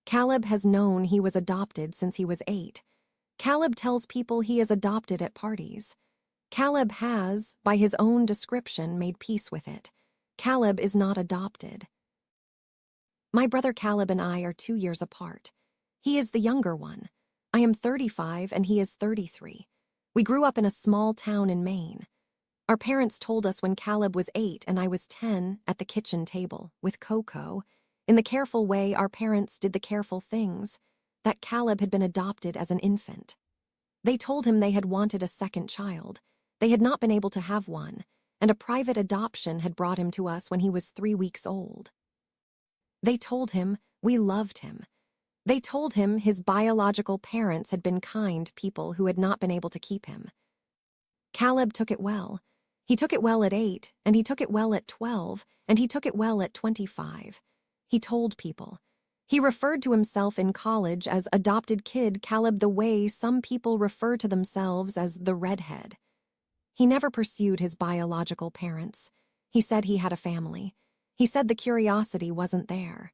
Caleb has known he was adopted since he was 8. Caleb tells people he is adopted at parties. Caleb has, by his own description, made peace with it. Caleb is not adopted. My brother Caleb and I are 2 years apart. He is the younger one. I am 35 and he is 33. We grew up in a small town in Maine. Our parents told us when Caleb was 8 and I was 10 at the kitchen table with Coco, in the careful way our parents did the careful things, that Caleb had been adopted as an infant. They told him they had wanted a second child. They had not been able to have one, and a private adoption had brought him to us when he was 3 weeks old. They told him we loved him. They told him his biological parents had been kind people who had not been able to keep him. Caleb took it well. He took it well at 8, and he took it well at 12, and he took it well at 25. He told people. He referred to himself in college as adopted kid Caleb the way some people refer to themselves as the redhead. He never pursued his biological parents. He said he had a family. He said the curiosity wasn't there.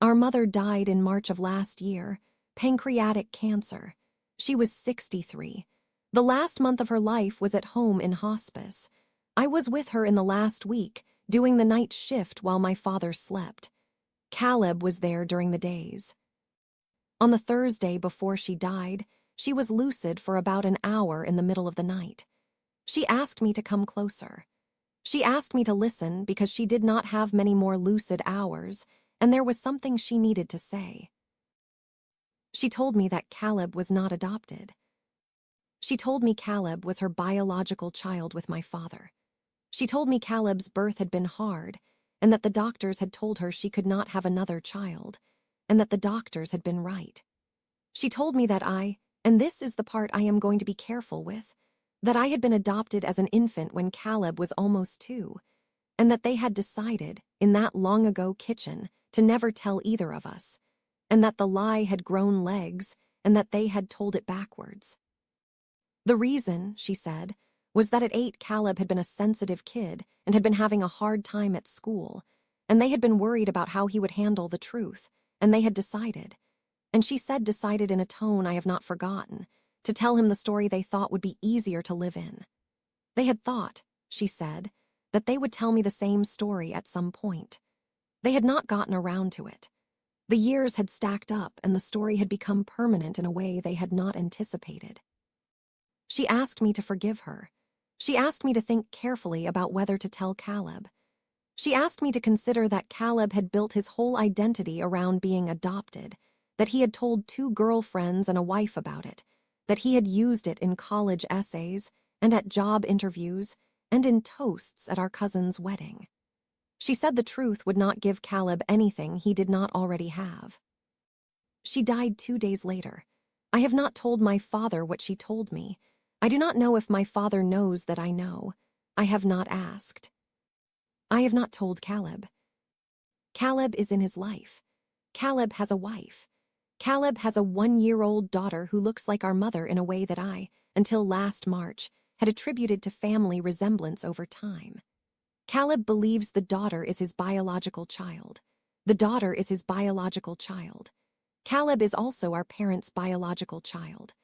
Our mother died in March of last year, pancreatic cancer. She was 63. The last month of her life was at home in hospice. I was with her in the last week, doing the night shift while my father slept. Caleb was there during the days. On the Thursday before she died, she was lucid for about an hour in the middle of the night. She asked me to come closer. She asked me to listen because she did not have many more lucid hours, and there was something she needed to say. She told me that Caleb was not adopted. She told me Caleb was her biological child with my father. She told me Caleb's birth had been hard, and that the doctors had told her she could not have another child, and that the doctors had been right. She told me that and this is the part I am going to be careful with, that I had been adopted as an infant when Caleb was almost 2, and that they had decided, in that long-ago kitchen, to never tell either of us, and that the lie had grown legs, and that they had told it backwards. The reason, she said, was that at 8 Caleb had been a sensitive kid and had been having a hard time at school, and they had been worried about how he would handle the truth, and they had decided, and she said decided in a tone I have not forgotten, to tell him the story they thought would be easier to live in. They had thought, she said, that they would tell me the same story at some point. They had not gotten around to it. The years had stacked up and the story had become permanent in a way they had not anticipated. She asked me to forgive her. She asked me to think carefully about whether to tell Caleb. She asked me to consider that Caleb had built his whole identity around being adopted, that he had told 2 girlfriends and a wife about it, that he had used it in college essays and at job interviews and in toasts at our cousin's wedding. She said the truth would not give Caleb anything he did not already have. She died 2 days later. I have not told my father what she told me. I do not know if my father knows that I know. I have not asked. I have not told Caleb. Caleb is in his life. Caleb has a wife. Caleb has a 1-year-old daughter who looks like our mother in a way that I, until last March, had attributed to family resemblance over time. Caleb believes the daughter is his biological child. The daughter is his biological child. Caleb is also our parents' biological child.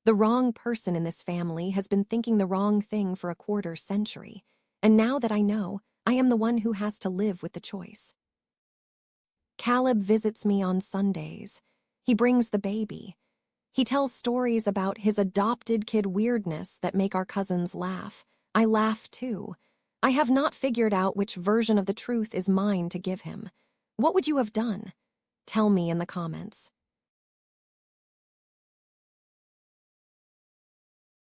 The wrong person in this family has been thinking the wrong thing for a 1/4 century, and now that I know, I am the one who has to live with the choice. Caleb visits me on Sundays. He brings the baby. He tells stories about his adopted kid weirdness that make our cousins laugh. I laugh too. I have not figured out which version of the truth is mine to give him. What would you have done? Tell me in the comments.